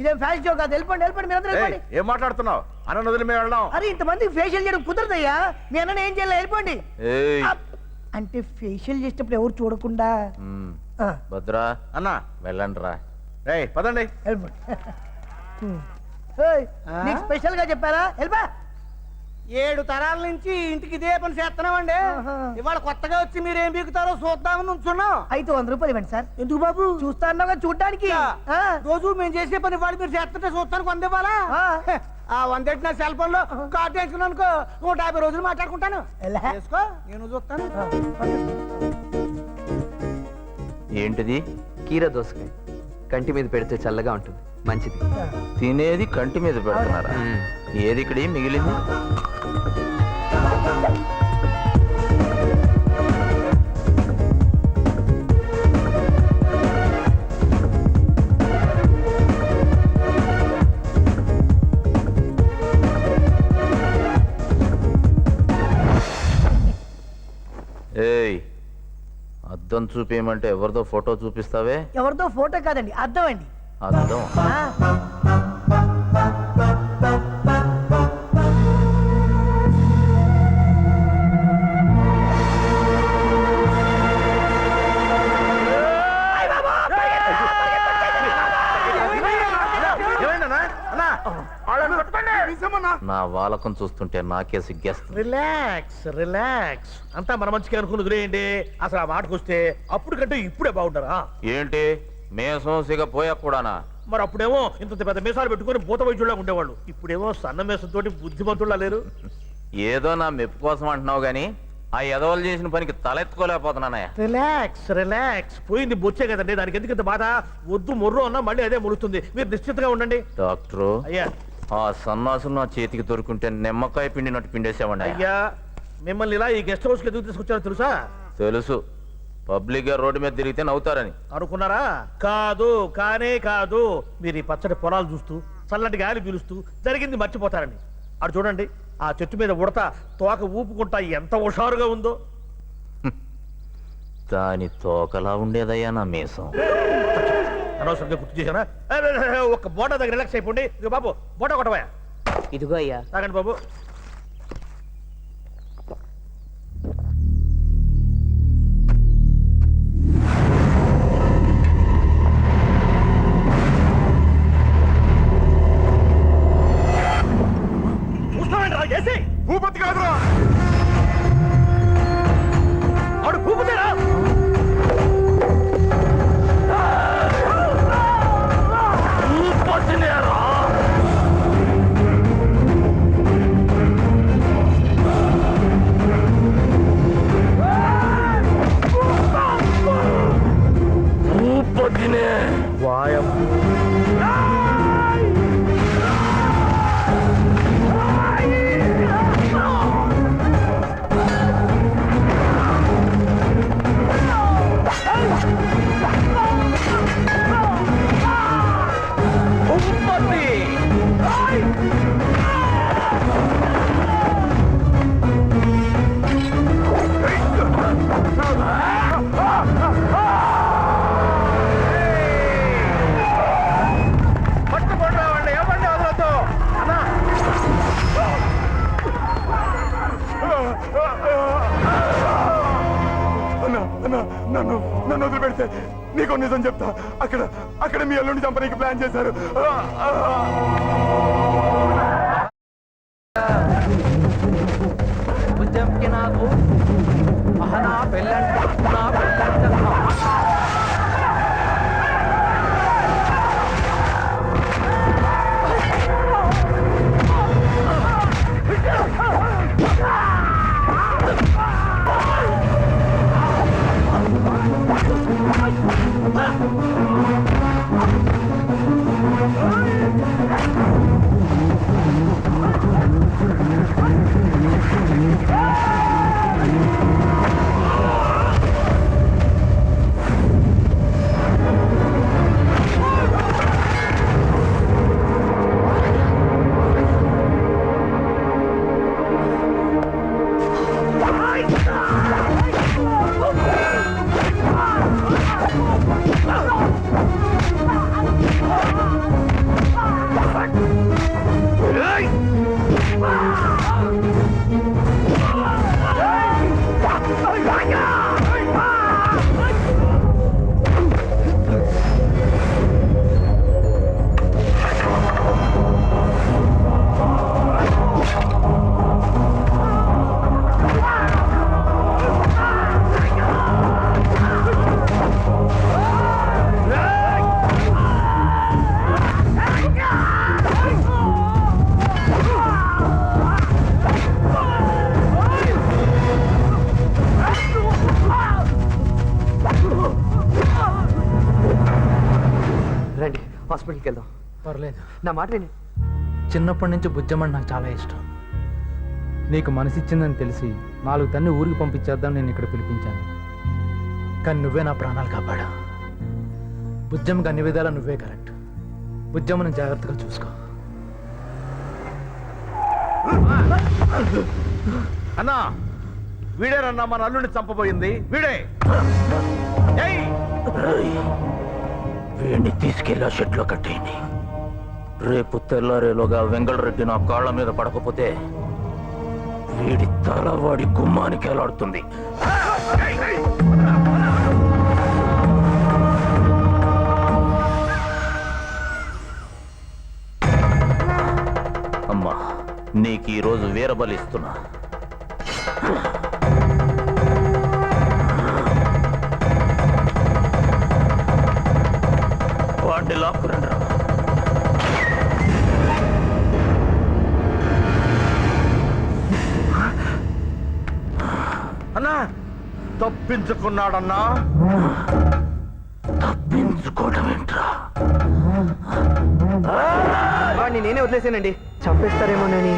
ఇదేం fashion show కాదు. వెళ్ళిపోండి వెళ్ళిపోండి మీరు అందరూ వెళ్ళిపోండి. ఏం మాట్లాడుతున్నావు? అన్న వదిలి మేము వెళ్దాం. అరే ఇంతమందికి ఫేషియల్ చేయడం కుదరదయ్యా. మీ అన్న ఏం చేయాలి? వెళ్ళిపోండి. అంటే ఫేషియల్ చేసేటప్పుడు ఎవరు చూడకుండా. భద్రా అన్న వెళ్ళండి రా. పదండి. వెళ్ళిపోండి. నీకు స్పెషల్ గా చెప్పారా? వెళ్ళిపా. 7 తరాల నుంచి ఇంటికి ఇదే పని చేస్తున్నామండి. ఇవాళ కొత్తగా వచ్చి మీరు ఏం బీకుతారో చూద్దామని ఉంచున్నాం. అయితే 100 రూపాయలు ఇవ్వండి సార్. ఎందుకు బాబు? చూస్తా అన్నాగా చూడ్డానికి. రోజు మేము చేసే పని వాళ్ళు మీరు చేస్తుంటే చూస్తానికి 100 ఇవ్వాలా? ఆ 100 నా సెల్ ఫోన్ లో కార్డు వేసుకున్నాను అనుకో, 150 రోజులు మాట్లాడుకుంటాను. వేసుకో, నేను చూస్తాను. ఏంటిది? కీర దోసకాయ. కంటి మీద పెడితే చల్లగా ఉంటుంది, మంచిది. తినేది కంటి మీద పెడుతున్నారా? ఏది ఇక్కడ మిగిలింది? ఏయ్, అద్దం చూపేయమంటే ఎవరిదో ఫోటో చూపిస్తావే? ఎవరిదో ఫోటో కాదండి, అద్దం అండి. అద్దం? నా వాలకం చూస్తుంటే నాకే సిగ్గేస్తుంది. రిలాక్స్ రిలాక్స్, అంతా మన మంచిగా అనుకుని వదిలేయండి. అసలు ఆ మాటకు వస్తే అప్పుడు కంటే ఇప్పుడే బాగుంటారా? ఏంటి మేసం సిగ పోయా కూడానా? మరి అప్పుడేమో ఇంత పెద్ద మీసాలు పెట్టుకుని భూత వైద్యుల్లా ఉండేవాళ్ళు. ఇప్పుడేమో సన్న మీసంతో బుద్ధిమంతుల్లా లేరు. ఏదో నా మెప్పు కోసం అంటున్నావు గాని ఆ ఎదవలు చేసిన పనికి తలెత్తుకోలేకపోతున్నానయ్యా. రిలాక్స్ రిలాక్స్, పోయింది బొచ్చే కదండి, దానికి ఎందుకు ఇంత బాధ? వద్దు మొర్రు అన్నా మళ్ళీ అదే మొలుస్తుంది. మీరు నిశ్చితగా ఉండండి. డాక్టరు, అయ్యా ఆ సన్నాసులు నా చేతికి దొరుకుంటే నిమ్మకాయ పిండినట్టు పిండేసామండి. అయ్యా మిమ్మల్ని ఇలా ఈ గెస్ట్ హౌస్ కి ఎందుకు తీసుకొచ్చారో తెలుసా? తెలుసు, పబ్లిక్ గా రోడ్డు మీద తిరిగితే నవ్వుతారని. అనుకున్నారా? కాదు, కానే కాదు. మీరు ఈ పచ్చడి పొలాలు చూస్తూ చల్లటి గాలి పీలుస్తూ జరిగింది మర్చిపోతారని. అటు చూడండి, ఆ చెట్టు మీద ఉడత తోక ఊపుకుంటా ఎంత హుషారుగా ఉందో. దాని తోకలా ఉండేదయ్యా నా మీసం. అనవసరంగా గుర్తు చేశానా? ఒక బోటా దగ్గర రిలాక్స్ అయిపోండి. ఇక బాబు బోటా కొట్టవా? ఇదిగో అయ్యా. తాగండి బాబు. భూపతి కాదురా, ఆడు భూపతిరా. వాయం నన్ను వదిలిపెడితే నీకు నిజం చెప్తా. అక్కడ మీ అల్లుడిని చంపడానికి ప్లాన్ చేశారు. హాస్పిటల్కి వెళ్దాం. పర్లేదు. నా మాట విని. చిన్నప్పటి నుంచి బుజ్జమ్మంటే నాకు చాలా ఇష్టం. నీకు మనసిచ్చిందని తెలిసి 4 తన్ని ఊరికి పంపించేద్దాం నేను ఇక్కడ పిలిపించాను. కానీ నువ్వే నా ప్రాణాలు కాపాడా. బుజ్జమ్మకి అన్ని విధాలా నువ్వే కరెక్ట్. బుజ్జమ్మని జాగ్రత్తగా చూసుకో. అన్నా వీడేనన్నా మన అల్లుడిని చంపబోయింది వీడే. వీడిని తీసుకెళ్ళి షెట్లో కట్టేయండి. రేపు తెల్లారేలోగా వెంగళరెడ్డి నా కాళ్ళ మీద పడకపోతే వీడి తల వాడి గుమ్మానికి ఎలాడుతుంది. అమ్మా నీకు ఈరోజు వీరబలిస్తున్నా. వాడిని లాక్కురండి. అన్నా తప్పించుకున్నాడన్నా. తప్పించుకోవడం ఏంట్రా? వాడిని నేనే వదిలేసానండి, చంపేస్తారేమోనని.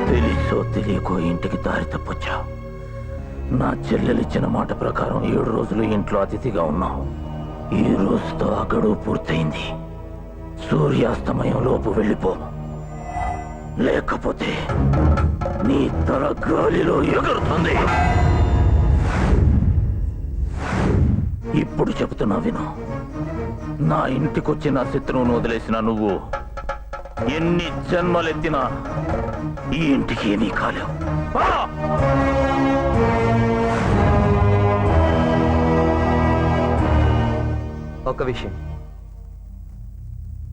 తెలుసో తెలియకో ఇంటికి దారి తప్పొచ్చావు. నా చెల్లెలిచ్చిన మాట ప్రకారం 7 రోజులు ఇంట్లో అతిథిగా ఉన్నావు. ఈ రోజుతో ఆ గడువు పూర్తయింది. సూర్యాస్తమయం లోపు వెళ్ళిపో, లేకపోతే నీ తల గాలిలో ఎగురుతుంది. ఇప్పుడు చెబుతున్నా విను. నా ఇంటికొచ్చి నా శత్రువును వదిలేసిన నువ్వు ఎన్ని జన్మలెత్తినా ఈ ఇంటికి ఏమీ కాలేవు. ఒక విషయం,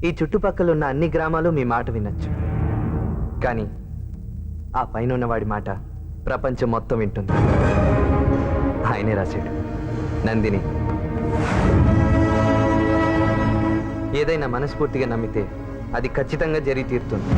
ఈ చుట్టుపక్కల ఉన్న అన్ని గ్రామాలు మీ మాట వినొచ్చు, కానీ ఆ పైన ఉన్నవాడి మాట ప్రపంచం మొత్తం వింటుంది. ఆయనే రాశాడు, నందిని. ఏదైనా మనస్ఫూర్తిగా నమ్మితే అది ఖచ్చితంగా జరిగి తీరుతుంది.